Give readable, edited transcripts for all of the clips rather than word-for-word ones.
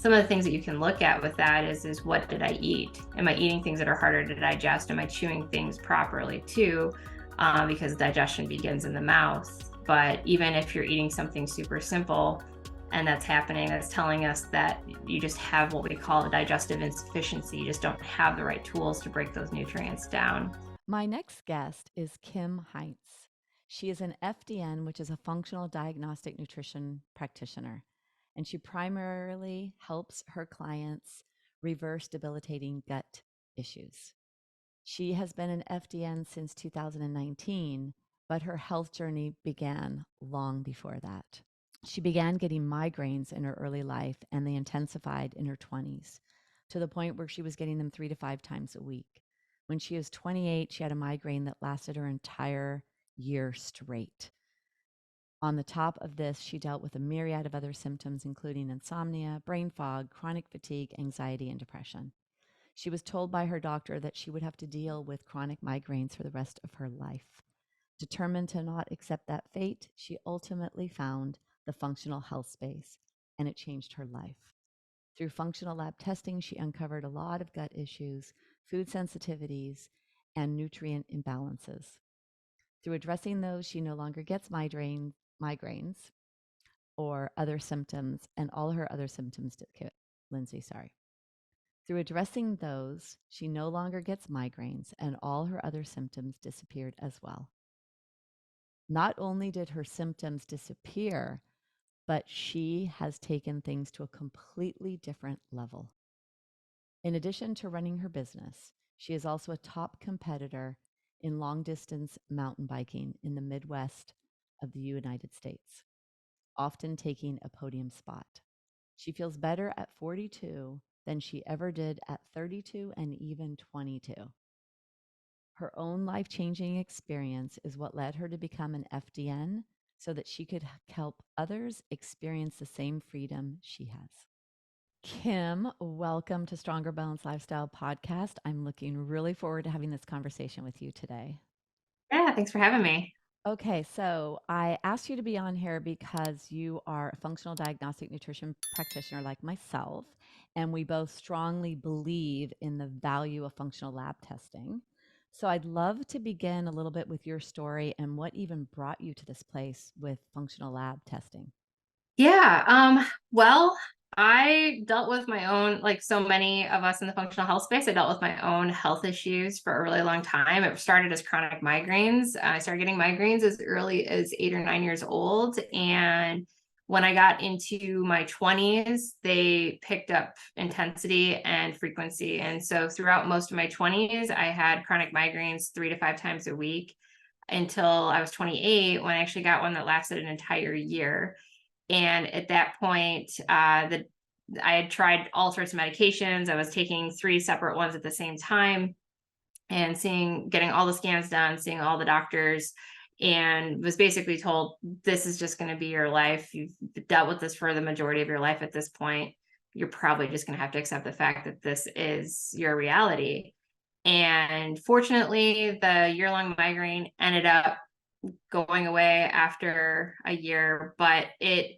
some of the things that you can look at with that is what did I eat? Am I eating things that are harder to digest? Am I chewing things properly too? Because digestion begins in the mouth. But even if you're eating something super simple and that's happening, that's telling us that you just have what we call a digestive insufficiency. You just don't have the right tools to break those nutrients down. My next guest is Kim Heintz. She is an FDN, which is a functional diagnostic nutrition practitioner, and she primarily helps her clients reverse debilitating gut issues. She has been an FDN since 2019, but her health journey began long before that. She began getting migraines in her early life, and they intensified in her 20s to the point where she was getting them 3 to 5 times a week. When she was 28, she had a migraine that lasted her entire year straight. On the top of this, she dealt with a myriad of other symptoms, including insomnia, brain fog, chronic fatigue, anxiety, and depression. She was told by her doctor that she would have to deal with chronic migraines for the rest of her life. Determined to not accept that fate, she ultimately found the functional health space, and it changed her life. Through functional lab testing, she uncovered a lot of gut issues, food sensitivities, and nutrient imbalances. Through addressing those, she no longer gets migraines or other symptoms, and all her other symptoms, Lindsay, sorry. Through addressing those, she no longer gets migraines, and all her other symptoms disappeared as well. Not only did her symptoms disappear, but she has taken things to a completely different level. In addition to running her business, she is also a top competitor in long distance mountain biking in the Midwest of the United States, often taking a podium spot. She feels better at 42 than she ever did at 32 and even 22. Her own life-changing experience is what led her to become an FDN so that she could help others experience the same freedom she has. Kim, welcome to Stronger Balanced Lifestyle Podcast. I'm looking really forward to having this conversation with you today. Yeah, thanks for having me. Okay, so I asked you to be on here because you are a functional diagnostic nutrition practitioner like myself, and we both strongly believe in the value of functional lab testing. So I'd love to begin a little bit with your story and what even brought you to this place with functional lab testing. Yeah, well, I dealt with my own, like so many of us in the functional health space, I dealt with my own health issues for a really long time. It started as chronic migraines. I started getting migraines as early as 8 or 9 years old. And when I got into my 20s, they picked up intensity and frequency. And so throughout most of my 20s, I had chronic migraines 3 to 5 times a week until I was 28, when I actually got one that lasted an entire year. And at that point, I had tried all sorts of medications. I was taking 3 separate ones at the same time and getting all the scans done, seeing all the doctors, and was basically told, this is just going to be your life. You've dealt with this for the majority of your life at this point. You're probably just going to have to accept the fact that this is your reality. And fortunately, the year-long migraine ended up going away after a year, but it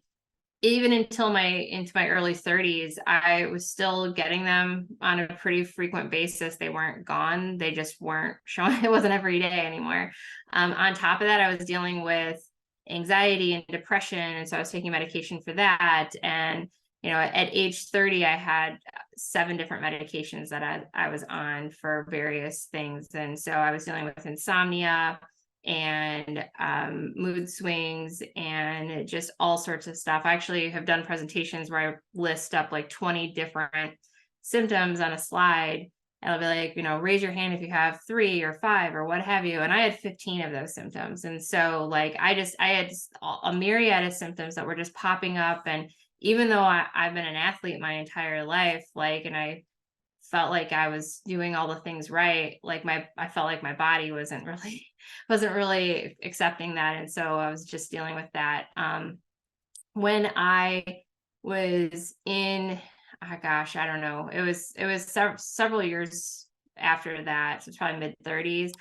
even until into my early 30s, I was still getting them on a pretty frequent basis. They weren't gone. They just weren't showing. It wasn't every day anymore. On top of that, I was dealing with anxiety and depression. And so I was taking medication for that. And, at age 30, I had 7 different medications that I was on for various things. And so I was dealing with insomnia and mood swings and just all sorts of stuff. I actually have done presentations where I list up like 20 different symptoms on a slide. And I'll be like, raise your hand if you have 3 or 5 or what have you. And I had 15 of those symptoms. And so like, I had a myriad of symptoms that were just popping up. And even though I've been an athlete my entire life, and I felt like I was doing all the things right, I felt like my body wasn't really accepting that. And so I was just dealing with that. When I was in, oh gosh, I don't know, it was several years after that, so it's probably mid-30s,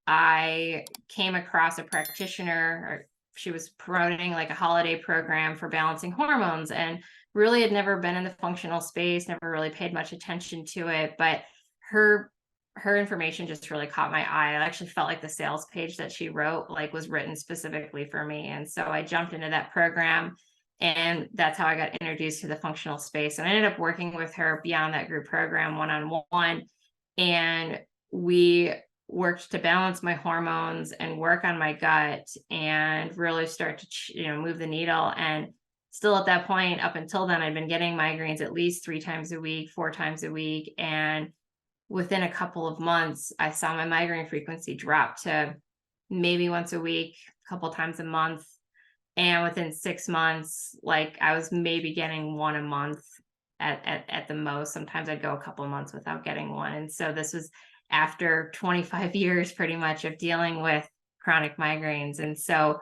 I came across a practitioner. She was promoting like a holiday program for balancing hormones, and really had never been in the functional space, never really paid much attention to it, but her her information just really caught my eye. I actually felt like the sales page that she wrote like was written specifically for me. And so I jumped into that program, and that's how I got introduced to the functional space. And I ended up working with her beyond that group program one on one. And we worked to balance my hormones and work on my gut and really start to move the needle. And still at that point, up until then, I'd been getting migraines at least 3 times a week, 4 times a week. And within a couple of months, I saw my migraine frequency drop to maybe once a week, a couple times a month. And within 6 months, like I was maybe getting one a month at the most. Sometimes I'd go a couple of months without getting one. And so this was after 25 years pretty much of dealing with chronic migraines. And so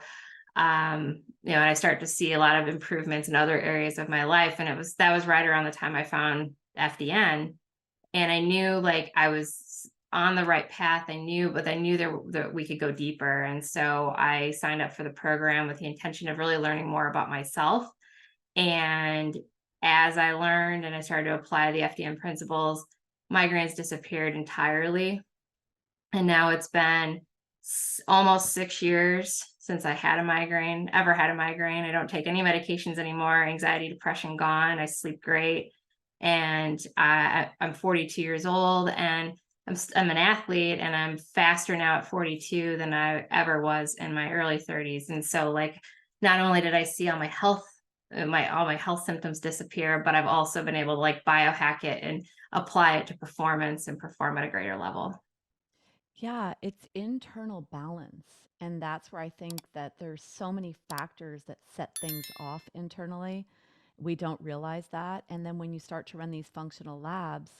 and I started to see a lot of improvements in other areas of my life. And that was right around the time I found FDN. And I knew like I was on the right path. But I knew that we could go deeper. And so I signed up for the program with the intention of really learning more about myself. And as I learned and I started to apply the FDN principles, migraines disappeared entirely. And now it's been almost 6 years since I ever had a migraine. I don't take any medications anymore. Anxiety, depression gone. I sleep great. And I'm 42 years old, and I'm an athlete, and I'm faster now at 42 than I ever was in my early 30s. And so like, not only did I see all my health symptoms disappear, but I've also been able to like biohack it and apply it to performance and perform at a greater level. Yeah, it's internal balance. And that's where I think that there's so many factors that set things off internally. We don't realize that. And then when you start to run these functional labs,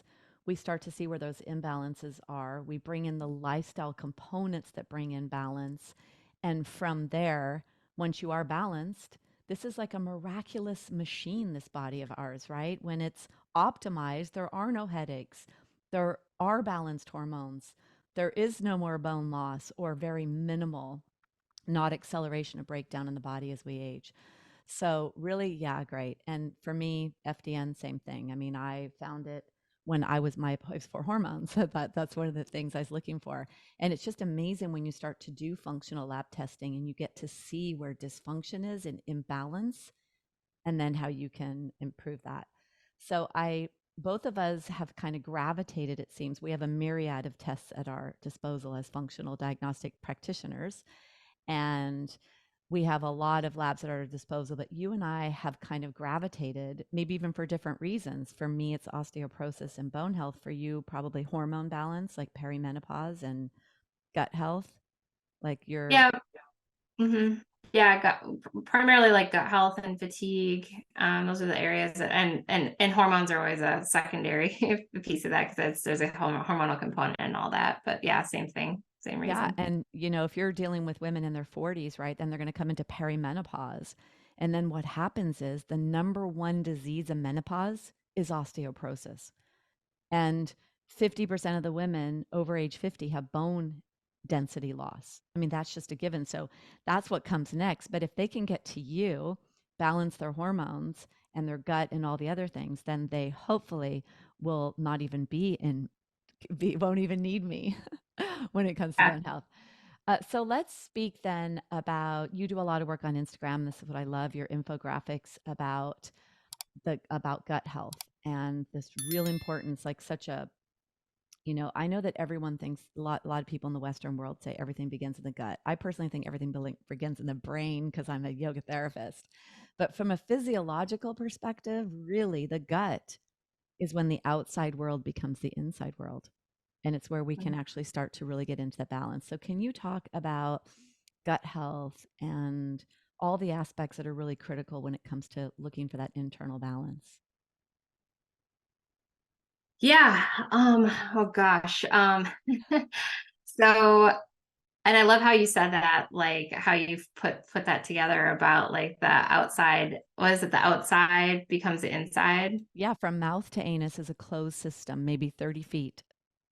we start to see where those imbalances are. We bring in the lifestyle components that bring in balance. And from there, once you are balanced, this is like a miraculous machine, this body of ours, right? When it's optimized, there are no headaches, there are balanced hormones, there is no more bone loss or very minimal, not acceleration of breakdown in the body as we age. So really, yeah, great. And for me, FDN, same thing. I mean, I found it when I was my place for hormones. That's one of the things I was looking for. And it's just amazing when you start to do functional lab testing and you get to see where dysfunction is and imbalance, and then how you can improve that. So both of us have kind of gravitated, it seems. We have a myriad of tests at our disposal as functional diagnostic practitioners. And we have a lot of labs at our disposal, but you and I have kind of gravitated, maybe even for different reasons. For me, it's osteoporosis and bone health. For you, probably hormone balance, like perimenopause, and gut health, like your. Yeah. hmm Yeah, I got primarily like gut health and fatigue. Those are the areas and hormones are always a secondary piece of that because there's a hormonal component and all that. But yeah, same thing, same Yeah. reason. And, if you're dealing with women in their 40s, right, then they're going to come into perimenopause. And then what happens is the number one disease of menopause is osteoporosis. And 50% of the women over age 50 have bone density loss. I mean, that's just a given. So that's what comes next. But if they can get to you, balance their hormones and their gut and all the other things, then they hopefully will not even won't even need me when it comes to Yeah. bone health. So let's speak then about, you do a lot of work on Instagram. This is what I love, your infographics about gut health and this real importance, like such a, I know that everyone thinks, a lot of people in the Western world say everything begins in the gut. I personally think everything begins in the brain because I'm a yoga therapist. But from a physiological perspective, really the gut is when the outside world becomes the inside world. And it's where we can actually start to really get into the balance. So can you talk about gut health and all the aspects that are really critical when it comes to looking for that internal balance? Yeah. Oh gosh. So, and I love how you said that, like how you've put that together about like the outside, what is it? The outside becomes the inside. Yeah, from mouth to anus is a closed system, maybe 30 feet,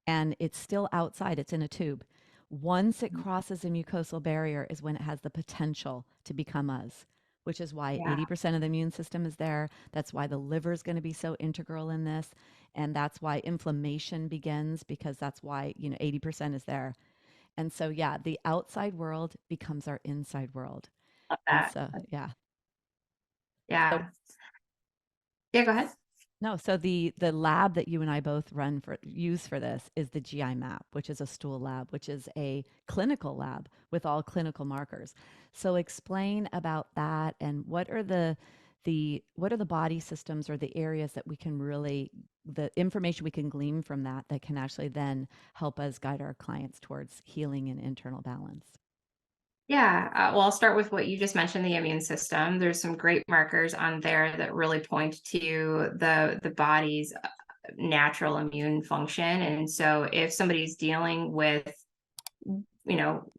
and it's still outside, it's in a tube. Once it crosses a mucosal barrier is when it has the potential to become us. which is why Yeah, 80% of the immune system is there. That's why the liver is going to be so integral in this. And that's why inflammation begins, because that's why, 80% is there. And so, yeah, the outside world becomes our inside world. love And that. so, yeah. So, Yeah. Yeah, go ahead. no, so the lab that you and I both use for this is the GI map, which is a stool lab, which is a clinical lab with all clinical markers. So explain about that, and what are the body systems or the areas that we can really, the information we can glean from that that can actually then help us guide our clients towards healing and internal balance. Yeah, well, I'll start with what you just mentioned, the immune system. There's some great markers on there that really point to the body's natural immune function. And so if somebody's dealing with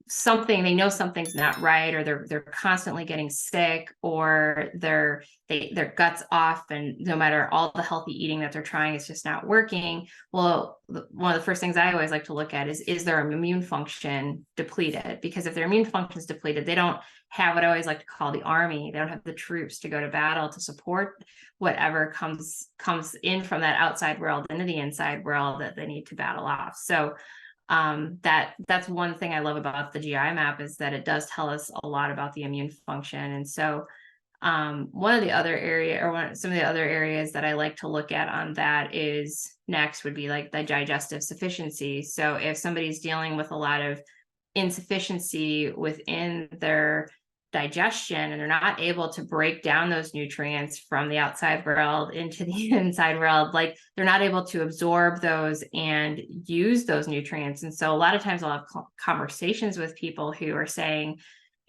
something, they know something's not right, or they're constantly getting sick, or their guts off, and no matter all the healthy eating that they're trying, it's just not working. Well, one of the first things I always like to look at is their immune function depleted? Because if their immune function is depleted, they don't have what I always like to call the army. They don't have the troops to go to battle to support whatever comes in from that outside world into the inside world that they need to battle off. So that's one thing I love about the GI map, is that it does tell us a lot about the immune function. And so one of the other area, or some of the other areas that I like to look at on that is next would be like the digestive sufficiency. So if somebody's dealing with a lot of insufficiency within their digestion, and they're not able to break down those nutrients from the outside world into the inside world, like they're not able to absorb those and use those nutrients. And so a lot of times I'll have conversations with people who are saying,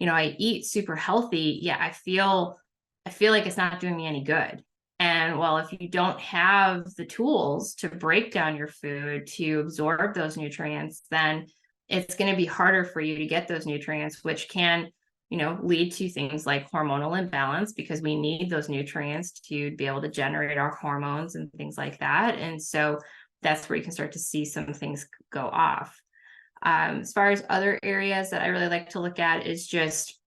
I eat super healthy, yet I feel like it's not doing me any good. And well, if you don't have the tools to break down your food to absorb those nutrients, then it's going to be harder for you to get those nutrients, which can, lead to things like hormonal imbalance, because we need those nutrients to be able to generate our hormones and things like that. And so that's where you can start to see some things go off. As far as other areas that I really like to look at is just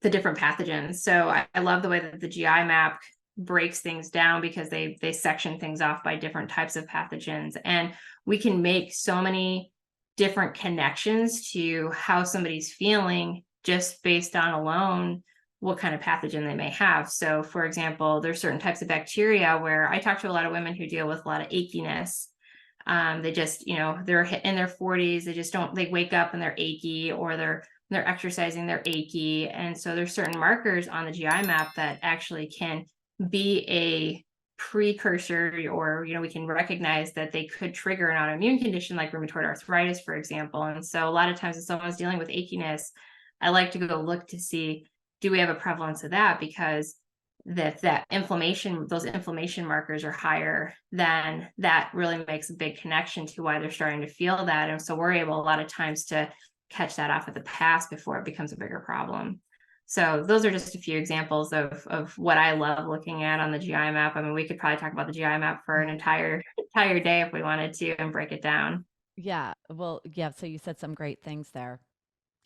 the different pathogens. So I love the way that the GI map breaks things down, because they section things off by different types of pathogens, and we can make so many different connections to how somebody's feeling just based on alone what kind of pathogen they may have. So for example, there's certain types of bacteria where I talk to a lot of women who deal with a lot of achiness. They just, they're in their 40s, they wake up and they're achy, or they're exercising, they're achy. And so there's certain markers on the GI map that actually can be a precursor, or we can recognize that they could trigger an autoimmune condition like rheumatoid arthritis, for example. And so a lot of times if someone's dealing with achiness, I like to go look to see, do we have a prevalence of that? Because that inflammation, those inflammation markers are higher, then that really makes a big connection to why they're starting to feel that. And so we're able a lot of times to catch that off at the pass before it becomes a bigger problem. So those are just a few examples of what I love looking at on the GI map. I mean, we could probably talk about the GI map for an entire day if we wanted to, and break it down. Yeah, well, yeah, so you said some great things there.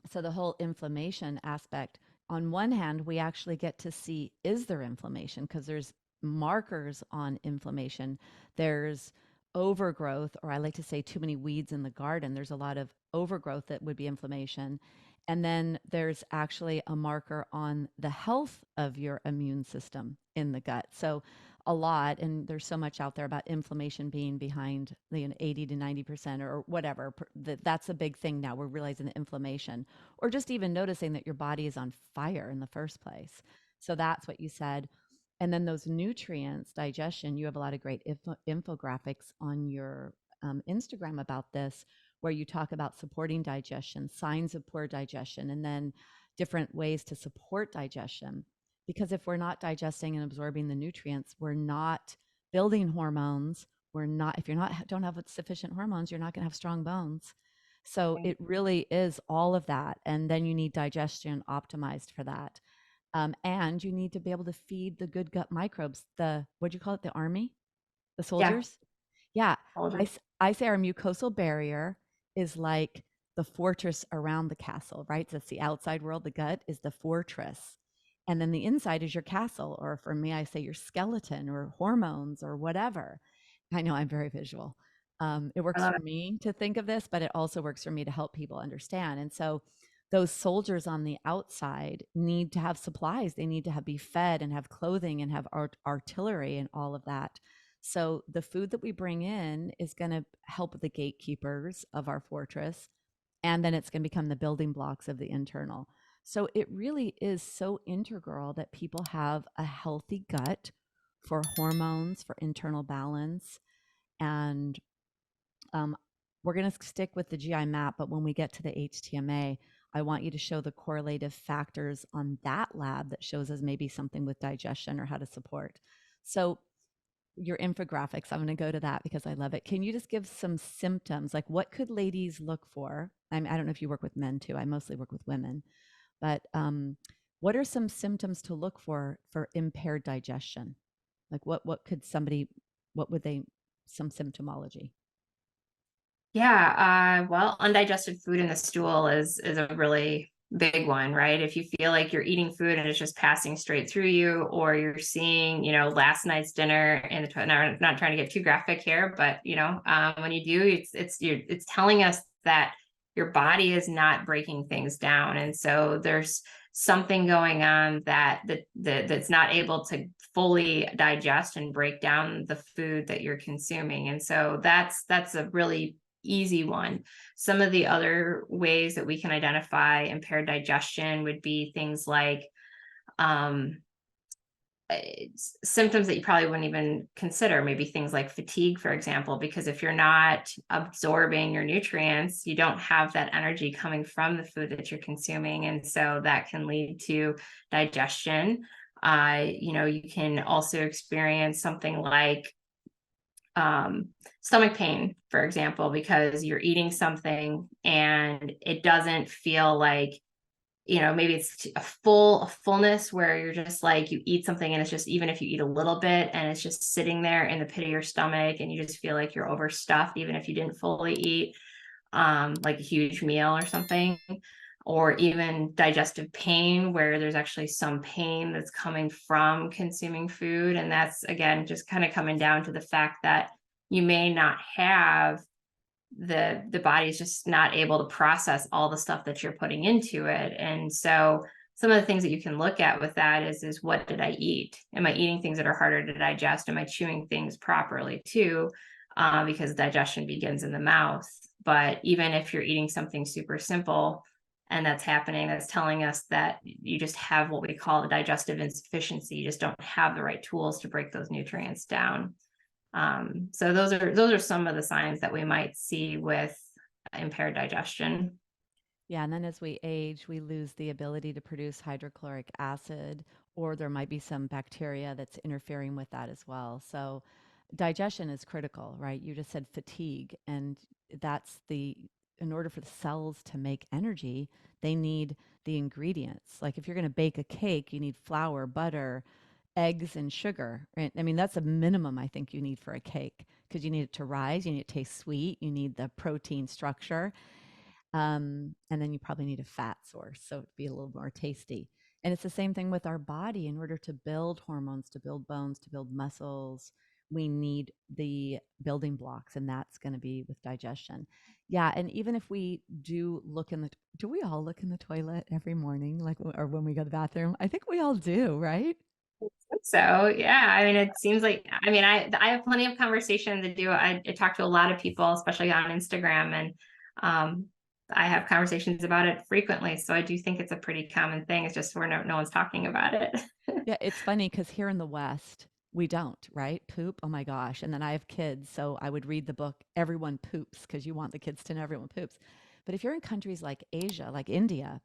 So the whole inflammation aspect, on one hand, we actually get to see, is there inflammation? Because there's markers on inflammation. There's overgrowth, or I like to say too many weeds in the garden. There's a lot of overgrowth that would be inflammation. And then there's actually a marker on the health of your immune system in the gut. So a lot, and there's so much out there about inflammation being behind the 80 to 90% or whatever. That's a big thing now. We're realizing the inflammation, or just even noticing that your body is on fire in the first place. So that's what you said. And then those nutrients, digestion, you have a lot of great infographics on your Instagram about this, where you talk about supporting digestion, signs of poor digestion, and then different ways to support digestion. Because if we're not digesting and absorbing the nutrients, we're not building hormones. We're not, if you're not, don't have sufficient hormones, you're not going to have strong bones. So Right. it really is all of that. And then you need digestion optimized for that. And you need to be able to feed the good gut microbes, what'd you call it? The army, the Yeah. soldiers. Yeah. Told you. I say our mucosal barrier is like the fortress around the castle, right? That's the outside world. The gut is the fortress. And then the inside is your castle, or for me, I say your skeleton or hormones or whatever. I know I'm very visual. It I works love for me to think of this, but it also works for me to help people understand. And so those soldiers on the outside need to have supplies. They need to be fed and have clothing and have artillery and all of that. So the food that we bring in is going to help the gatekeepers of our fortress, and then it's going to become the building blocks of the internal. So it really is so integral that people have a healthy gut for hormones, for internal balance. And um, we're going to stick with the GI map, but when we get to the HTMA, I want you to show the correlative factors on that lab that shows us maybe something with digestion or how to support. So your infographics, I'm going to go to that because I love it. Can you just give some symptoms? Like, what could ladies look for? I don't know if you work with men too. I mostly work with women, but what are some symptoms to look for impaired digestion? Like, what could somebody, what would they, some symptomology? Yeah, well, undigested food in the stool is a really big one, right? If you feel like you're eating food and it's just passing straight through you, or you're seeing, last night's dinner in the toilet. Not trying to get too graphic here, but when you do, it's telling us that your body is not breaking things down, and so there's something going on that's not able to fully digest and break down the food that you're consuming, and so that's a really easy one. Some of the other ways that we can identify impaired digestion would be things like um, symptoms that you probably wouldn't even consider, maybe things like fatigue, for example, because if you're not absorbing your nutrients, you don't have that energy coming from the food that you're consuming. And so that can lead to digestion. You can also experience something like stomach pain, for example, because you're eating something and it doesn't feel like, maybe it's a fullness where you're just like, you eat something and it's just, even if you eat a little bit and it's just sitting there in the pit of your stomach and you just feel like you're overstuffed, even if you didn't fully eat, like a huge meal or something. Or even digestive pain, where there's actually some pain that's coming from consuming food. And that's, again, just kind of coming down to the fact that you may not have the body's just not able to process all the stuff that you're putting into it. And so some of the things that you can look at with that is what did I eat? Am I eating things that are harder to digest? Am I chewing things properly too? Because digestion begins in the mouth. But even if you're eating something super simple and that's happening, that's telling us that you just have what we call a digestive insufficiency. You just don't have the right tools to break those nutrients down. So those are some of the signs that we might see with impaired digestion. Yeah, and then as we age, we lose the ability to produce hydrochloric acid, or there might be some bacteria that's interfering with that as well. So digestion is critical, right? You just said fatigue, and that's in order for the cells to make energy, they need the ingredients. Like if you're going to bake a cake, you need flour, butter, eggs, and sugar, right? I mean, that's a minimum I think you need for a cake because you need it to rise, you need it to taste sweet, you need the protein structure. And then you probably need a fat source, so it'd be a little more tasty. And it's the same thing with our body. In order to build hormones, to build bones, to build muscles, we need the building blocks, and that's going to be with digestion. Yeah, and even if we do look in the, do we all look in the toilet every morning, like, or when we go to the bathroom? I think we all do, right? So yeah, I mean, it seems like, I mean, I have plenty of conversation to do. I talk to a lot of people, especially on Instagram, and um, I have conversations about it frequently. So I do think it's a pretty common thing. It's just where no one's talking about it. Yeah, it's funny because here in the West, we don't, right? Poop. Oh my gosh. And then I have kids. So I would read the book, Everyone Poops, because you want the kids to know everyone poops. But if you're in countries like Asia, like India,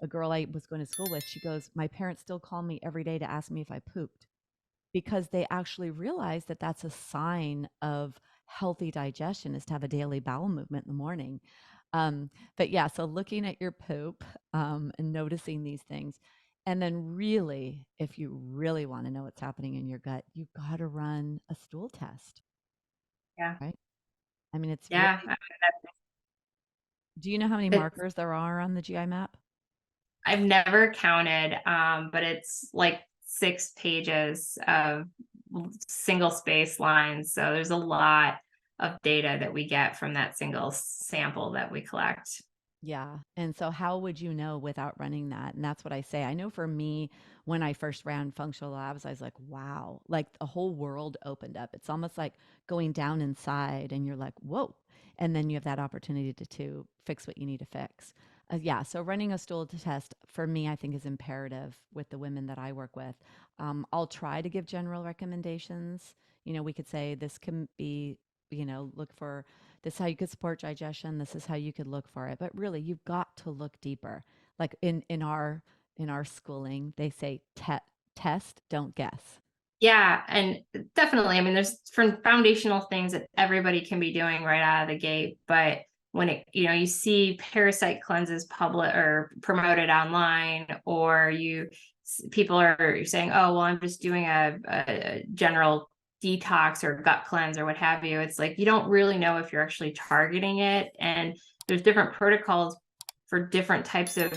a girl I was going to school with, she goes, my parents still call me every day to ask me if I pooped because they actually realize that that's a sign of healthy digestion is to have a daily bowel movement in the morning. But yeah, so looking at your poop and noticing these things. And then, really, if you really want to know what's happening in your gut, you've got to run a stool test, Yeah. right? I mean, it's Yeah. really, do you know how many It's markers there are on the GI map? I've never counted, but it's like 6 pages of single space lines. So there's a lot of data that we get from that single sample that we collect. Yeah. And so how would you know without running that? And that's what I say. I know for me, when I first ran functional labs, I was like, wow, like the whole world opened up. It's almost like going down inside and you're like, whoa. And then you have that opportunity to fix what you need to fix. Yeah. So running a stool to test for me, I think is imperative with the women that I work with. I'll try to give general recommendations. We could say this can be, look for this is how you could support digestion. This is how you could look for it. But really, you've got to look deeper. Like in our schooling, they say test, don't guess. Yeah, and definitely. I mean, there's from foundational things that everybody can be doing right out of the gate, but when you see parasite cleanses public or promoted online, or people are saying, "Oh, well, I'm just doing a general detox or gut cleanse or what have you." It's like you don't really know if you're actually targeting it, and there's different protocols for different types of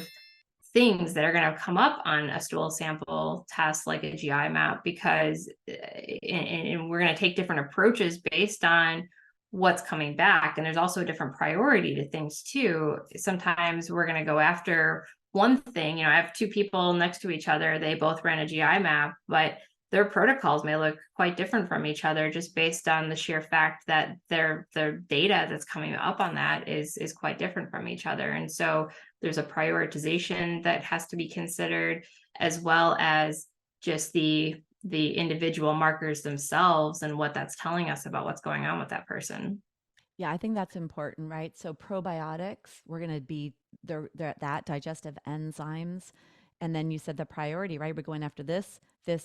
things that are going to come up on a stool sample test like a GI map, because and we're going to take different approaches based on what's coming back. And there's also a different priority to things too. Sometimes we're going to go after one thing. I have two people next to each other, they both ran a GI map, but their protocols may look quite different from each other just based on the sheer fact that their data that's coming up on that is quite different from each other. And so there's a prioritization that has to be considered, as well as just the individual markers themselves and what that's telling us about what's going on with that person. Yeah, I think that's important, right? So probiotics, we're going to be they're that digestive enzymes. And then you said the priority, right? We're going after this,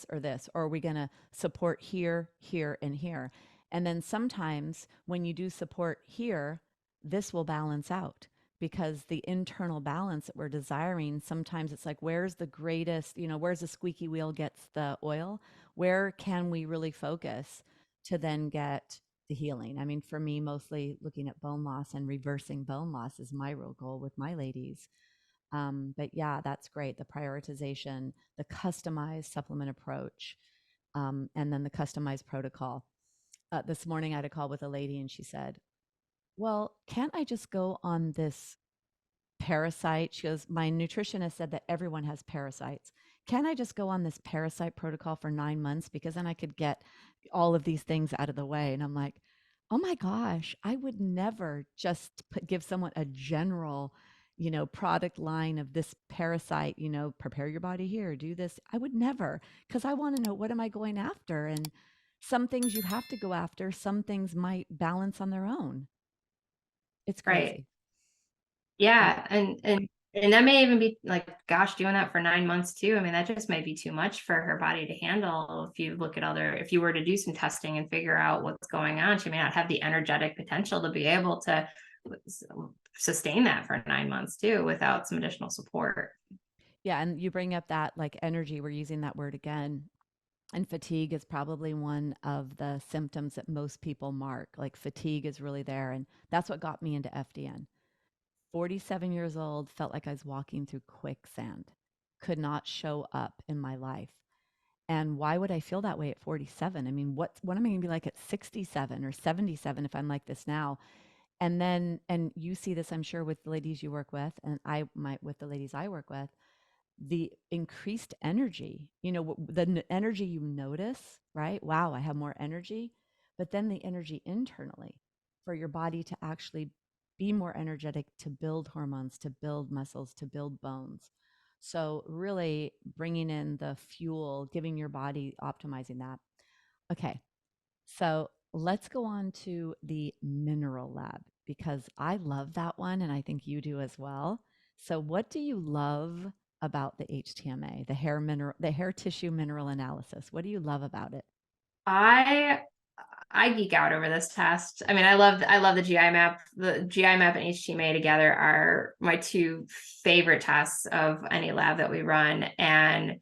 or this, or are we going to support here, here, and here? And then sometimes when you do support here, this will balance out because the internal balance that we're desiring, sometimes it's like, where's the greatest, where's the squeaky wheel gets the oil? Where can we really focus to then get the healing? I mean, for me, mostly looking at bone loss and reversing bone loss is my real goal with my ladies. But yeah, that's great. The prioritization, the customized supplement approach, and then the customized protocol. This morning, I had a call with a lady and she said, well, can't I just go on this parasite? She goes, my nutritionist said that everyone has parasites. Can I just go on this parasite protocol for 9 months? Because then I could get all of these things out of the way. And I'm like, oh my gosh, I would never just give someone a general, product line of this parasite, prepare your body here, do this. I would never, because I want to know, what am I going after? And some things you have to go after, some things might balance on their own. It's Right. crazy. Yeah. Yeah, and that may even be like, gosh, doing that for 9 months too. I mean, that just might be too much for her body to handle. If you were to do some testing and figure out what's going on, she may not have the energetic potential to be able to sustain that for 9 months too without some additional support. Yeah, and you bring up that like energy, we're using that word again. And fatigue is probably one of the symptoms that most people mark. Like fatigue is really there. And that's what got me into FDN. 47 years old, felt like I was walking through quicksand, could not show up in my life. And why would I feel that way at 47? I mean, what am I going to be like at 67 or 77 if I'm like this now? And you see this, I'm sure, with the ladies you work with, and I might with the ladies I work with, the increased energy, energy you notice, right? Wow, I have more energy. But then the energy internally for your body to actually be more energetic, to build hormones, to build muscles, to build bones. So, really bringing in the fuel, giving your body, optimizing that. Okay. So, let's go on to the mineral lab because I love that one and I think you do as well. So, what do you love about the HTMA, the hair tissue mineral analysis? What do you love about it? I I geek out over this test. I mean, I love the GI map. The GI map and HTMA together are my two favorite tests of any lab that we run. And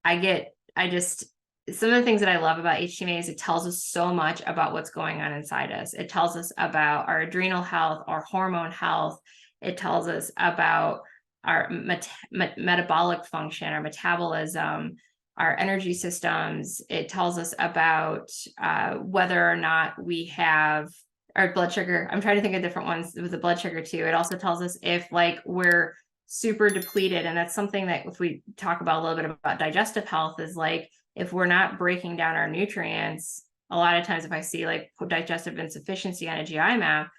I just some of the things that I love about HTMA is it tells us so much about what's going on inside us. It tells us about our adrenal health, our hormone health. It tells us about our metabolic function, our metabolism, our energy systems. It tells us about whether or not we have our blood sugar. I'm trying to think of different ones with the blood sugar too. It also tells us if like we're super depleted. And that's something that if we talk about a little bit about digestive health is like, if we're not breaking down our nutrients, a lot of times if I see like digestive insufficiency on a GI map,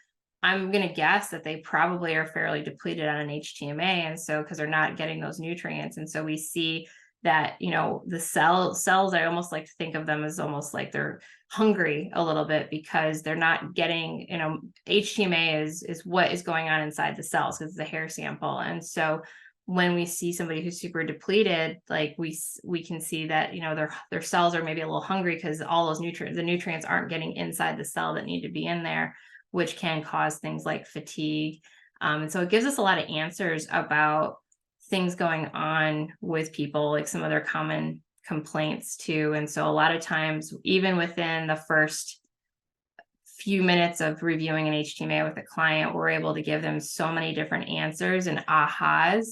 I'm going to guess that they probably are fairly depleted on an HTMA. And so, because they're not getting those nutrients. And so we see that, you know, the cells, I almost like to think of them as almost like they're hungry a little bit because they're not getting, you know, HTMA is what is going on inside the cells because it's a hair sample. And so when we see somebody who's super depleted, like we can see that, you know, their cells are maybe a little hungry because all those nutrients, the nutrients aren't getting inside the cell that need to be in there, which can cause things like fatigue. And so it gives us a lot of answers about things going on with people, like some of their common complaints too. And so a lot of times, even within the first few minutes of reviewing an HTMA with a client, we're able to give them so many different answers and ahas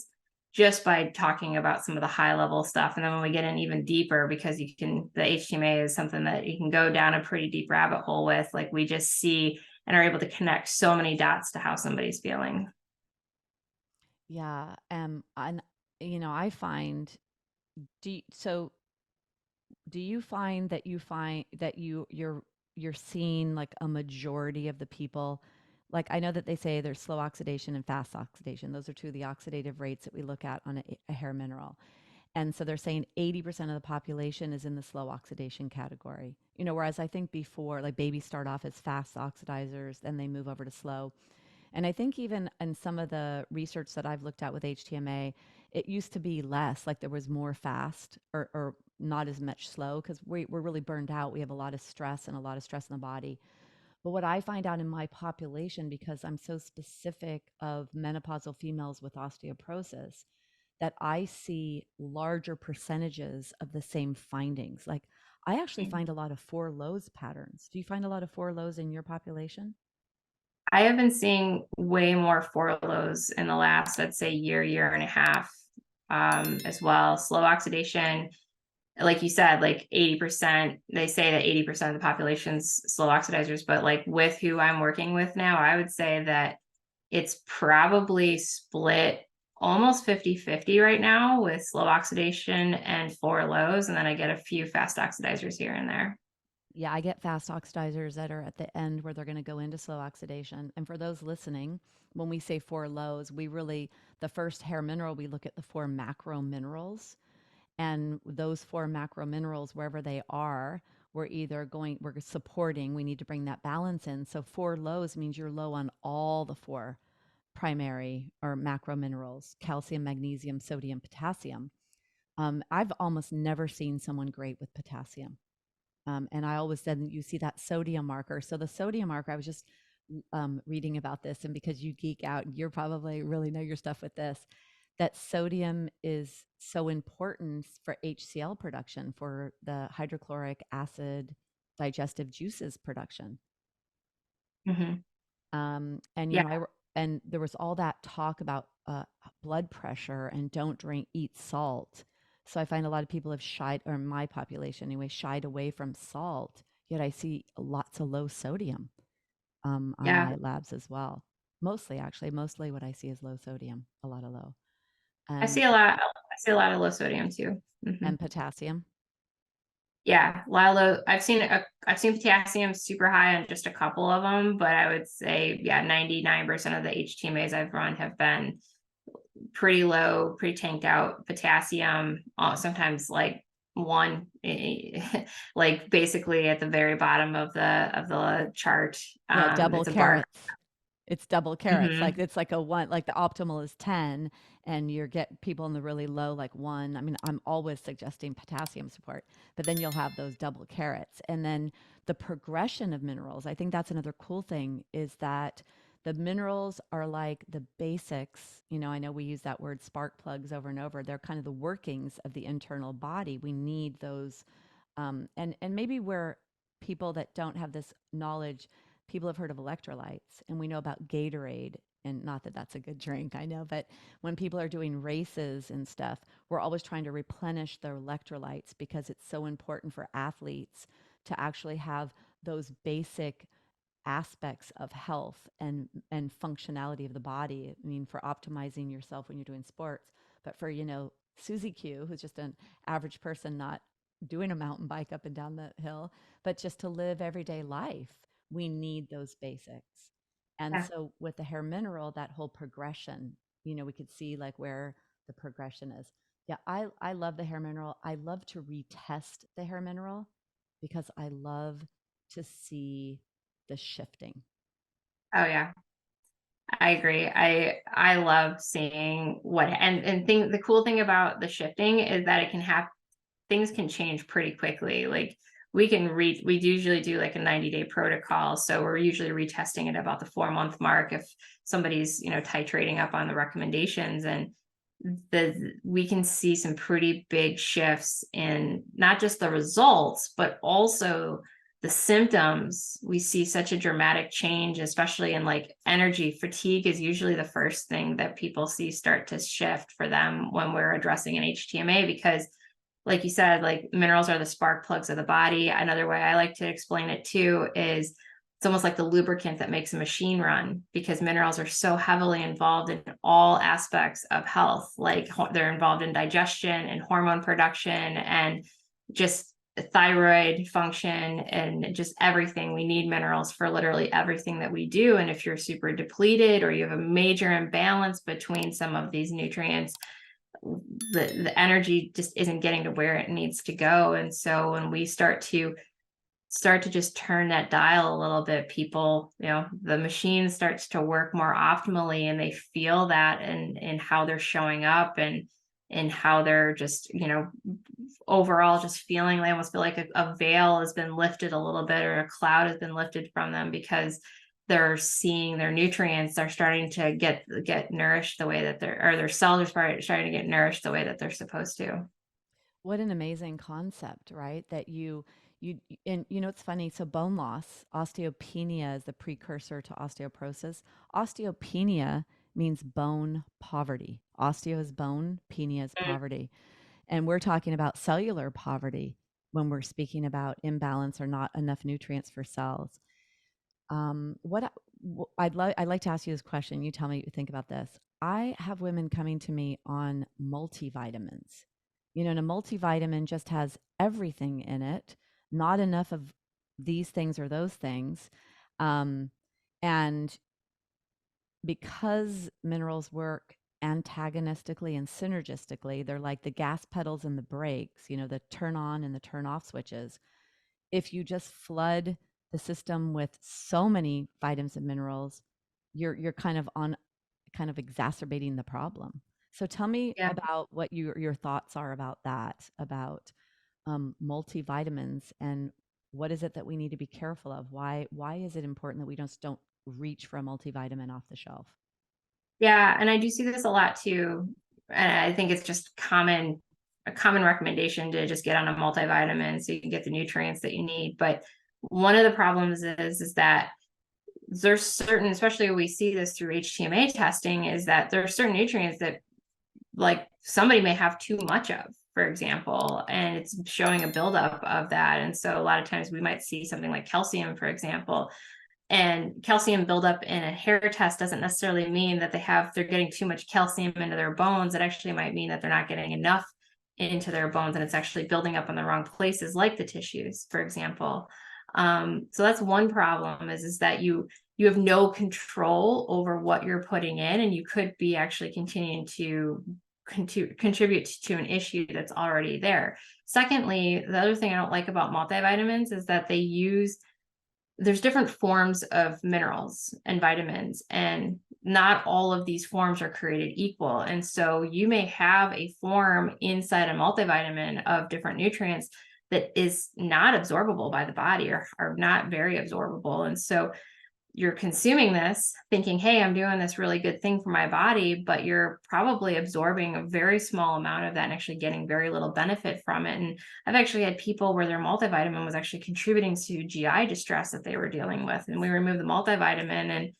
just by talking about some of the high level stuff. And then when we get in even deeper, because the HTMA is something that you can go down a pretty deep rabbit hole with, like we just see and are able to connect so many dots to how somebody's feeling. Yeah. And I find, so do you find that you're seeing like a majority of the people, like I know that they say there's slow oxidation and fast oxidation. Those are two of the oxidative rates that we look at on a hair mineral. And so they're saying 80% of the population is in the slow oxidation category. Whereas I think before, like babies start off as fast oxidizers, then they move over to slow. And I think even in some of the research that I've looked at with HTMA, it used to be less, like there was more fast or not as much slow because we're really burned out. We have a lot of stress and a lot of stress in the body. But what I find out in my population, because I'm so specific of menopausal females with osteoporosis, that I see larger percentages of the same findings. Like I actually find a lot of four lows patterns. Do you find a lot of four lows in your population? I have been seeing way more forlows in the last, I'd say, year and a half, as well. Slow oxidation, like you said, like 80%, they say that 80% of the population's slow oxidizers, but like with who I'm working with now, I would say that it's probably split almost 50-50 right now with slow oxidation and four lows. And then I get a few fast oxidizers here and there. Yeah, I get fast oxidizers that are at the end where they're going to go into slow oxidation. And for those listening, when we say four lows, the first hair mineral, we look at the four macro minerals. And those four macro minerals, wherever they are, we're supporting, we need to bring that balance in. So four lows means you're low on all the four primary or macro minerals: calcium, magnesium, sodium, potassium. I've almost never seen someone great with potassium. And I always said you see that sodium marker. So the sodium marker, I was just reading about this, and because you geek out, you're probably really know your stuff with this. That sodium is so important for HCl production, for the hydrochloric acid digestive juices production. Hmm. And Yeah. and there was all that talk about blood pressure and don't eat salt. So I find a lot of people have shied, or my population anyway, shied away from salt. Yet I see lots of low sodium on Yeah. my labs as well. Mostly what I see is low sodium, a lot of low, and I see a lot of low sodium too. Hmm. and potassium. Yeah, Lilo, I've seen potassium super high on just a couple of them, but I would say, yeah, 99% of the HTMAs I've run have been pretty low, pretty tanked out potassium, sometimes like one, like basically at the very bottom of the chart. Yeah, double It's a bar. carrots. It's double carrots. Hmm. Like it's like a one, like the optimal is 10, and you get people in the really low, like one. I mean, I'm always suggesting potassium support, but then you'll have those double carrots. And then the progression of minerals, I think that's another cool thing is that the minerals are like the basics. I know we use that word spark plugs over and over. They're kind of the workings of the internal body. We need those. And maybe where people that don't have this knowledge, people have heard of electrolytes, and we know about Gatorade and not that that's a good drink, I know, but when people are doing races and stuff, we're always trying to replenish their electrolytes because it's so important for athletes to actually have those basic aspects of health and functionality of the body. I mean, for optimizing yourself when you're doing sports, but for, Susie Q, who's just an average person, not doing a mountain bike up and down the hill, but just to live everyday life, we need those basics. And Yeah. so with the hair mineral, that whole progression, we could see like where the progression is. Yeah, I love the hair mineral. I love to retest the hair mineral because I love to see the shifting. Oh yeah. I agree. I love seeing what and thing the cool thing about the shifting is that it can have things can change pretty quickly. Like we usually do like a 90-day protocol. So we're usually retesting it about the 4-month mark if somebody's, titrating up on the recommendations, and we can see some pretty big shifts in not just the results, but also the symptoms. We see such a dramatic change, especially in like energy. Fatigue is usually the first thing that people see start to shift for them when we're addressing an HTMA, because like you said, like minerals are the spark plugs of the body. Another way I like to explain it too is it's almost like the lubricant that makes a machine run, because minerals are so heavily involved in all aspects of health. Like they're involved in digestion and hormone production and just thyroid function and just everything. We need minerals for literally everything that we do. And if you're super depleted or you have a major imbalance between some of these nutrients, the energy just isn't getting to where it needs to go. And so when we start to just turn that dial a little bit, people, the machine starts to work more optimally, and they feel that in how they're showing up and how they're just, overall just feeling, they almost feel like a veil has been lifted a little bit, or a cloud has been lifted from them, because they're seeing their nutrients are starting to get nourished the way that their cells are starting to get nourished the way that they're supposed to. What an amazing concept, right? That you and it's funny. So bone loss, osteopenia is the precursor to osteoporosis. Osteopenia means bone poverty. Osteo is bone, penia is Mm. poverty. And we're talking about cellular poverty when we're speaking about imbalance or not enough nutrients for cells. I'd like to ask you this question. You tell me what you think about this. I have women coming to me on multivitamins. And a multivitamin just has everything in it, not enough of these things or those things. Um, and because minerals work antagonistically and synergistically, they're like the gas pedals and the brakes, the turn on and the turn off switches. If you just flood the system with so many vitamins and minerals, you're kind of exacerbating the problem. So tell me Yeah. about what your thoughts are about that, about multivitamins, and what is it that we need to be careful of? Why is it important that we just don't reach for a multivitamin off the shelf? Yeah, and I do see this a lot too. And I think it's just a common recommendation to just get on a multivitamin so you can get the nutrients that you need. But one of the problems is that there's certain, especially we see this through HTMA testing, is that there are certain nutrients that like somebody may have too much of, for example, and it's showing a buildup of that. And so a lot of times we might see something like calcium, for example, and calcium buildup in a hair test doesn't necessarily mean that they're getting too much calcium into their bones. It actually might mean that they're not getting enough into their bones, and it's actually building up in the wrong places, like the tissues, for example. So that's one problem, is that you have no control over what you're putting in, and you could be actually continuing to contribute to an issue that's already there. Secondly, the other thing I don't like about multivitamins is that there's different forms of minerals and vitamins, and not all of these forms are created equal. And so you may have a form inside a multivitamin of different nutrients that is not absorbable by the body, or not very absorbable. And so you're consuming this thinking, hey, I'm doing this really good thing for my body, but you're probably absorbing a very small amount of that and actually getting very little benefit from it. And I've actually had people where their multivitamin was actually contributing to GI distress that they were dealing with. And we removed the multivitamin, and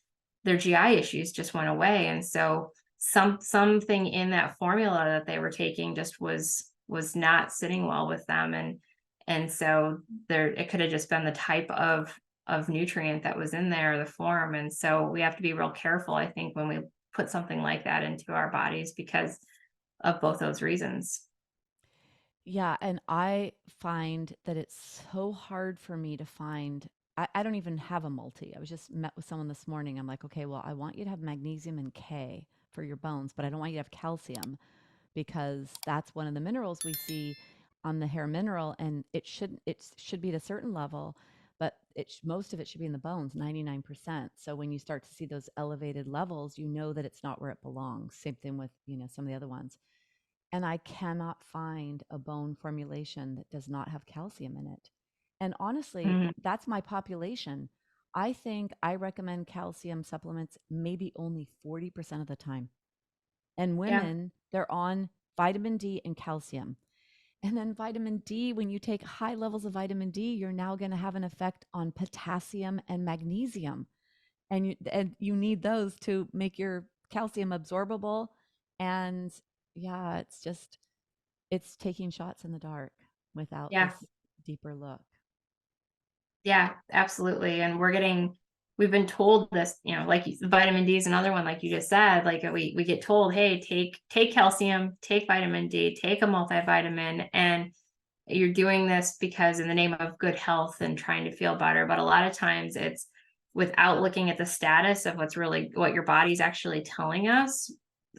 their GI issues just went away. And so something in that formula that they were taking just was not sitting well with them. And so there, it could have just been the type of nutrient that was in there, the form. And so we have to be real careful, I think, when we put something like that into our bodies because of both those reasons. Yeah, and I find that it's so hard for me to find. I don't even have a multi. I was just met with someone this morning. I'm like, okay, well, I want you to have magnesium and K for your bones, but I don't want you to have calcium because that's one of the minerals we see on the hair mineral, and it should be at a certain level, but most of it should be in the bones, 99%. So when you start to see those elevated levels, you know that it's not where it belongs. Same thing with, some of the other ones. And I cannot find a bone formulation that does not have calcium in it. And honestly, Mhm. that's my population. I think I recommend calcium supplements maybe only 40% of the time. And Yeah, women, they're on vitamin D and calcium. And then vitamin D, when you take high levels of vitamin D, you're now going to have an effect on potassium and magnesium. And you need those to make your calcium absorbable. And yeah, it's taking shots in the dark without yeah, this deeper look. yeah, absolutely. And we've been told this, like vitamin D is another one, like you just said, like we get told, hey, take calcium, take vitamin D, take a multivitamin, and you're doing this because in the name of good health and trying to feel better. But a lot of times it's without looking at the status of what your body's actually telling us.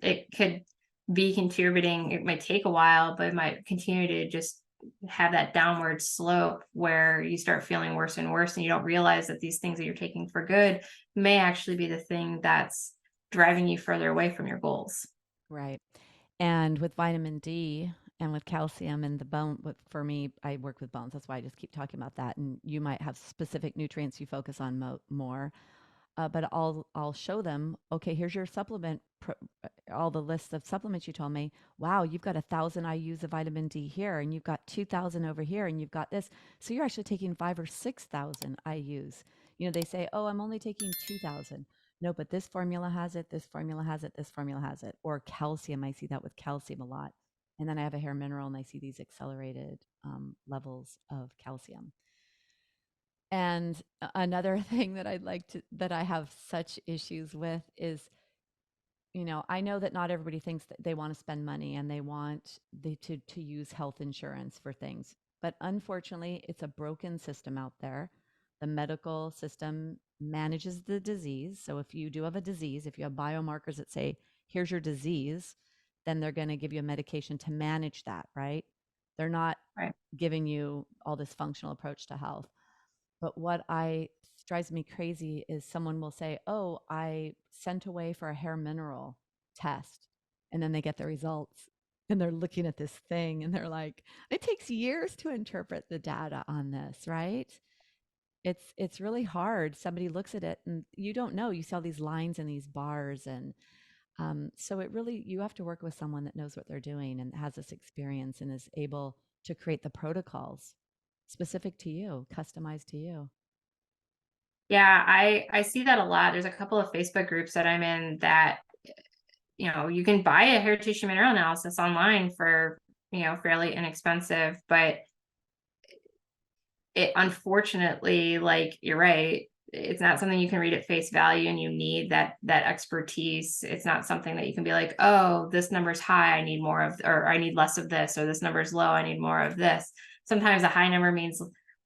It could be contributing. It might take a while, but it might continue to just have that downward slope where you start feeling worse and worse, and you don't realize that these things that you're taking for good may actually be the thing that's driving you further away from your goals. Right. And with vitamin D and with calcium and the bone, for me, I work with bones. That's why I just keep talking about that. And you might have specific nutrients you focus on more. But I'll show them. Okay, here's your supplement. All the lists of supplements you told me. Wow, you've got 1,000 IU's of vitamin D here, and you've got 2,000 over here, and you've got this. So you're actually taking 5 or 6,000 IU's. They say, oh, I'm only taking 2,000. No, but this formula has it. This formula has it. This formula has it. Or calcium. I see that with calcium a lot. And then I have a hair mineral, and I see these accelerated levels of calcium. And another thing that that I have such issues with is, I know that not everybody thinks that they want to spend money and they want to use health insurance for things. But unfortunately, it's a broken system out there. The medical system manages the disease. So if you do have a disease, if you have biomarkers that say, here's your disease, then they're going to give you a medication to manage that, right? They're not Right. giving you all this functional approach to health. But what I drives me crazy is someone will say, "Oh, I sent away for a hair mineral test." And then they get the results and they're looking at this thing and they're like, "It takes years to interpret the data on this, right?" It's really hard. Somebody looks at it and you don't know. You see all these lines and these bars, and so it really, you have to work with someone that knows what they're doing and has this experience and is able to create the protocols specific to you, customized to you. Yeah, I see that a lot. There's a couple of Facebook groups that I'm in that, you can buy a hair tissue mineral analysis online for, fairly inexpensive, but it unfortunately, like you're right, it's not something you can read at face value and you need that expertise. It's not something that you can be like, oh, this number's high, I need more of, or I need less of this, or this number's low, I need more of this. Sometimes a high number means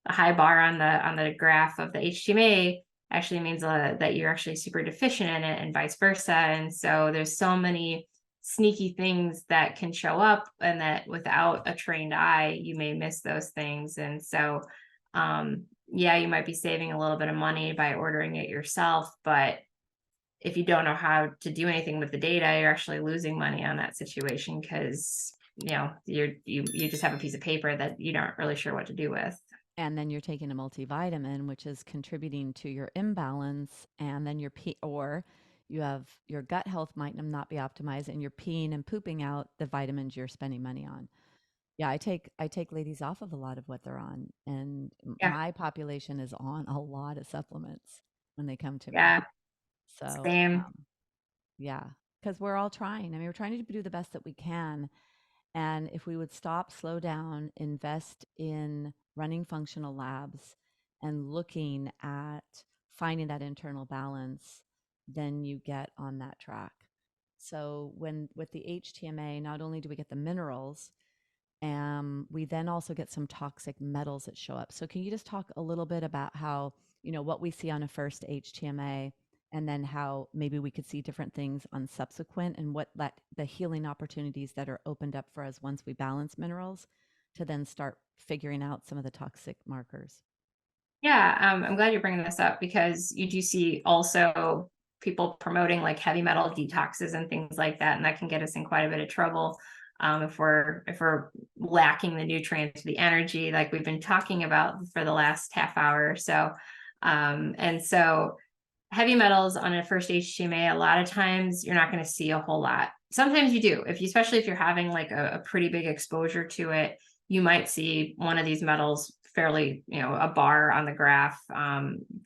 a high bar on the graph of the HTMA actually means that you're actually super deficient in it, and vice versa. And so there's so many sneaky things that can show up, and that without a trained eye, you may miss those things. And so yeah, you might be saving a little bit of money by ordering it yourself, but if you don't know how to do anything with the data, you're actually losing money on that situation because you just have a piece of paper that you're not really sure what to do with. And then you're taking a multivitamin, which is contributing to your imbalance. And then or you have your gut health might not be optimized, and you're peeing and pooping out the vitamins you're spending money on. Yeah, I take ladies off of a lot of what they're on, and Yeah, my population is on a lot of supplements when they come to me. yeah. So, Same. yeah, because we're all trying. I mean, we're trying to do the best that we can. And if we would stop, slow down, invest in running functional labs and looking at finding that internal balance, then you get on that track. So when with the HTMA, not only do we get the minerals, we then also get some toxic metals that show up. So can you just talk a little bit about how, what we see on a first HTMA, and then how maybe we could see different things on subsequent, and what the healing opportunities that are opened up for us once we balance minerals to then start figuring out some of the toxic markers. Yeah, I'm glad you're bringing this up because you do see also people promoting like heavy metal detoxes and things like that, and that can get us in quite a bit of trouble if we're lacking the nutrients, the energy, like we've been talking about for the last half hour or so. And so heavy metals on a first HTMA, a lot of times you're not going to see a whole lot. Sometimes you do, especially if you're having like a pretty big exposure to it, you might see one of these metals fairly, a bar on the graph,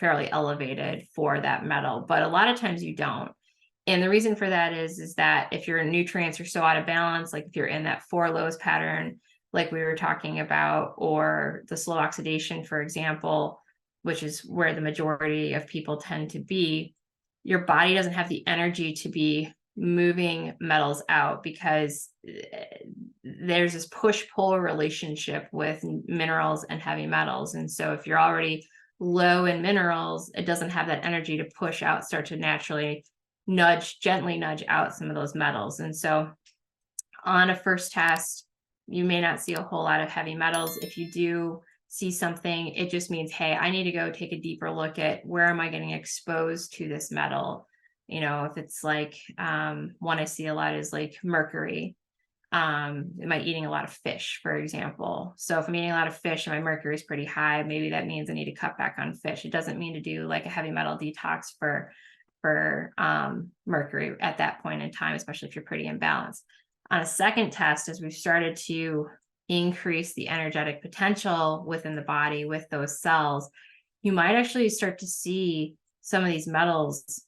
fairly elevated for that metal. But a lot of times you don't. And the reason for that is that if your nutrients are so out of balance, like if you're in that four lows pattern, like we were talking about, or the slow oxidation, for example, which is where the majority of people tend to be, your body doesn't have the energy to be moving metals out because there's this push-pull relationship with minerals and heavy metals. And so if you're already low in minerals, it doesn't have that energy to push out, start to naturally gently nudge out some of those metals. And so on a first test, you may not see a whole lot of heavy metals. If you do see something, it just means, hey, I need to go take a deeper look at where am I getting exposed to this metal. If it's like one I see a lot is like mercury. Am I eating a lot of fish, for example? So if I'm eating a lot of fish and my mercury is pretty high, maybe that means I need to cut back on fish. It doesn't mean to do like a heavy metal detox for mercury at that point in time, especially if you're pretty imbalanced. On a second test, as we've started to increase the energetic potential within the body with those cells, you might actually start to see some of these metals,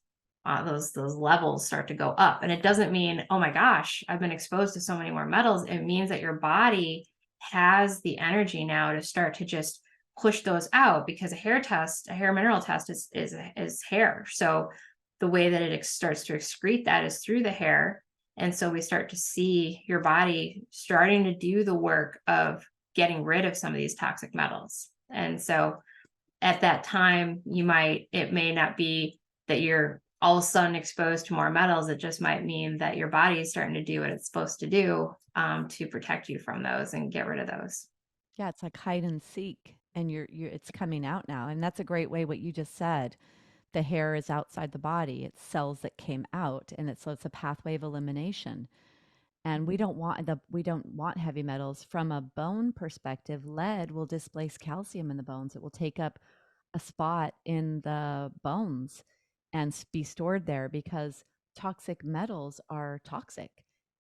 those levels start to go up. And it doesn't mean, oh my gosh, I've been exposed to so many more metals. It means that your body has the energy now to start to just push those out, because a hair mineral test is hair. So the way that it starts to excrete that is through the hair. And so we start to see your body starting to do the work of getting rid of some of these toxic metals. And so at that time, it may not be that you're all of a sudden exposed to more metals. It just might mean that your body is starting to do what it's supposed to do, to protect you from those and get rid of those. Yeah, it's like hide and seek, and you're it's coming out now, and that's a great way what you just said. The hair is outside the body; it's cells that came out, and it's a pathway of elimination. And we don't want heavy metals from a bone perspective. Lead will displace calcium in the bones. It will take up a spot in the bones and be stored there, because toxic metals are toxic,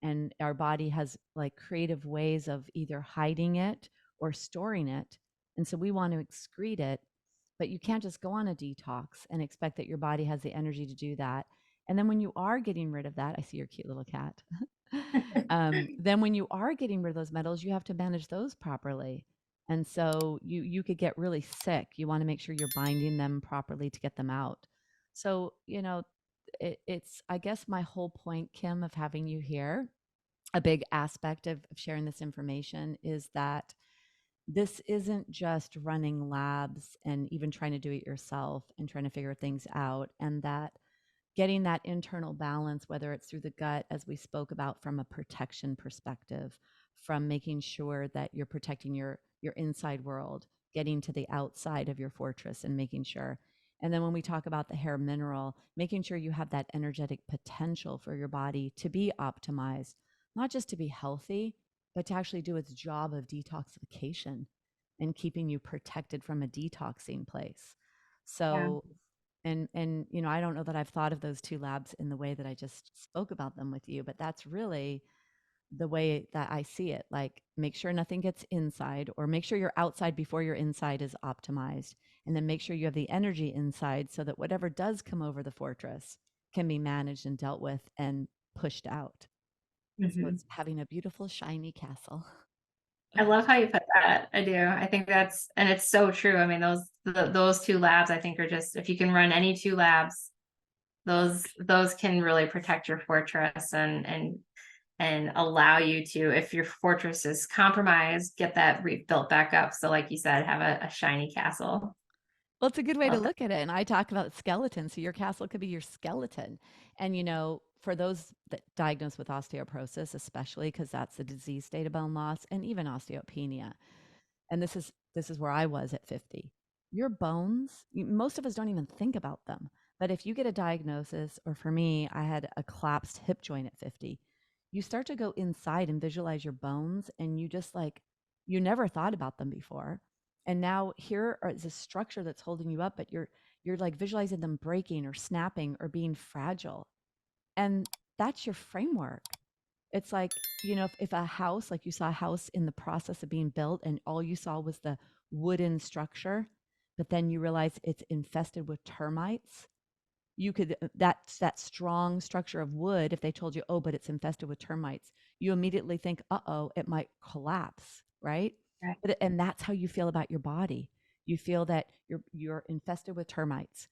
and our body has like creative ways of either hiding it or storing it. And so we want to excrete it, but you can't just go on a detox and expect that your body has the energy to do that. And then when you are getting rid of that, I see your cute little cat. Then when you are getting rid of those metals, you have to manage those properly. And so you could get really sick. You want to make sure you're binding them properly to get them out. So, it's, I guess, my whole point, Kim, of having you here, a big aspect of sharing this information is that this isn't just running labs and even trying to do it yourself and trying to figure things out, and that getting that internal balance, whether it's through the gut, as we spoke about, from a protection perspective, from making sure that you're protecting your inside world, getting to the outside of your fortress and making sure. And then when we talk about the hair mineral, making sure you have that energetic potential for your body to be optimized, not just to be healthy, but to actually do its job of detoxification and keeping you protected from a detoxing place. Yeah. So, I don't know that I've thought of those two labs in the way that I just spoke about them with you, but that's really the way that I see it. Like, make sure nothing gets inside, or make sure you're outside before your inside is optimized. And then make sure you have the energy inside so that whatever does come over the fortress can be managed and dealt with and pushed out. So Mhm. it's having a beautiful, shiny castle. I love how you put that. I do. I think and it's so true. I mean, those two labs, I think, are just, if you can run any two labs, those can really protect your fortress and allow you to, if your fortress is compromised, get that rebuilt back up. So, like you said, have a shiny castle. Well, it's a good way to Love that. look at it. And I talk about skeleton. So your castle could be your skeleton. And, for those that diagnosed with osteoporosis, especially because that's the disease state of bone loss, and even osteopenia, and this is where I was at 50. Your bones, most of us don't even think about them. But if you get a diagnosis, or for me, I had a collapsed hip joint at 50, you start to go inside and visualize your bones, and you just like, you never thought about them before. And now here is a structure that's holding you up, but you're like visualizing them breaking or snapping or being fragile. And that's your framework. It's like, if a house, like you saw a house in the process of being built and all you saw was the wooden structure, but then you realize it's infested with termites, you could, that strong structure of wood, if they told you, oh, but it's infested with termites, you immediately think, uh-oh, it might collapse, right? Right. And that's how you feel about your body. You feel that you're infested with termites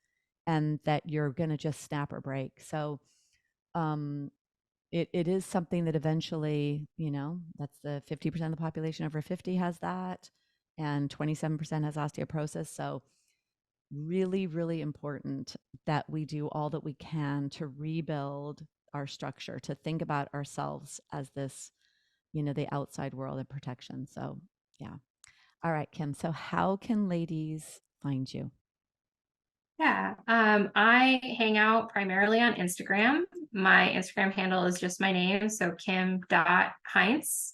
and that you're going to just snap or break. So, um, it is something that eventually, that's the 50% of the population over 50 has that, and 27% has osteoporosis. So really, really important that we do all that we can to rebuild our structure, to think about ourselves as this, the outside world and protection. So yeah. All right, Kim. So how can ladies find you? Yeah. I hang out primarily on Instagram. My Instagram handle is just my name, so Kim.Heintz,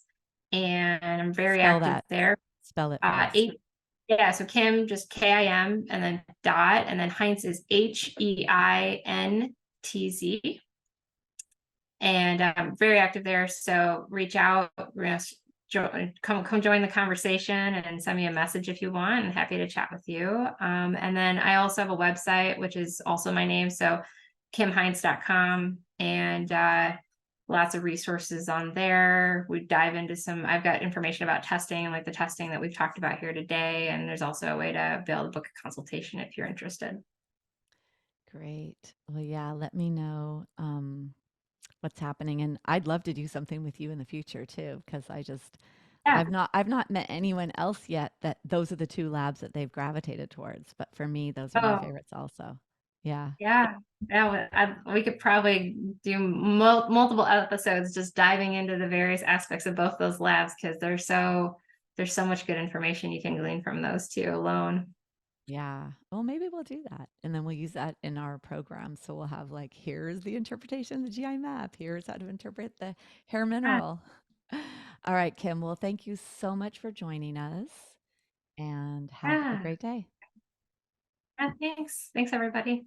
and I'm very Spell active that. there. Spell it for us. Eight, yeah, so Kim, just Kim, and then dot, and then Heintz is Heintz. And I'm very active there. So reach out, come join the conversation and send me a message if you want. I'm happy to chat with you. And then I also have a website, which is also my name. So kimheintz.com, and lots of resources on there. We dive into I've got information about testing, like the testing that we've talked about here today. And there's also a way to be able to book a consultation if you're interested. Great. Well, yeah, let me know what's happening, and I'd love to do something with you in the future too, because Yeah. I've not met anyone else yet that those are the two labs that they've gravitated towards. But for me, those are my Oh, favorites also. Yeah. yeah. Yeah. We could probably do multiple episodes just diving into the various aspects of both those labs, because there's so much good information you can glean from those two alone. Yeah. Well, maybe we'll do that. And then we'll use that in our program. So we'll have like, here's the interpretation of the GI map. Here's how to interpret the hair Yeah. mineral. All right, Kim. Well, thank you so much for joining us, and have a Yeah. great day. Yeah, thanks. Thanks, everybody.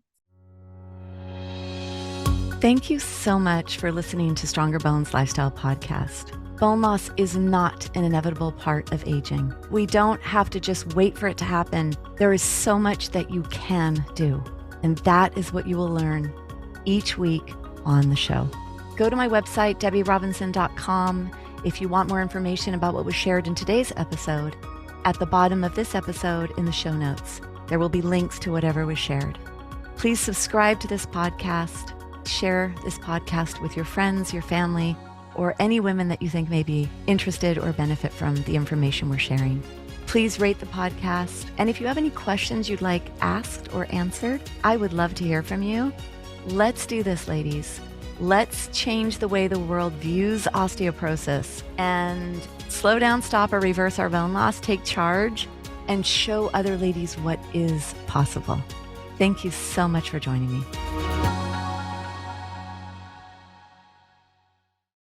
Thank you so much for listening to Stronger Bones Lifestyle Podcast. Bone loss is not an inevitable part of aging. We don't have to just wait for it to happen. There is so much that you can do, and that is what you will learn each week on the show. Go to my website, debirobinson.com, if you want more information about what was shared in today's episode. At the bottom of this episode in the show notes, there will be links to whatever was shared. Please subscribe to this podcast. Share this podcast with your friends, your family, or any women that you think may be interested or benefit from the information we're sharing. Please rate the podcast. And if you have any questions you'd like asked or answered, I would love to hear from you. Let's do this, ladies. Let's change the way the world views osteoporosis and slow down, stop, or reverse our bone loss, take charge, and show other ladies what is possible. Thank you so much for joining me.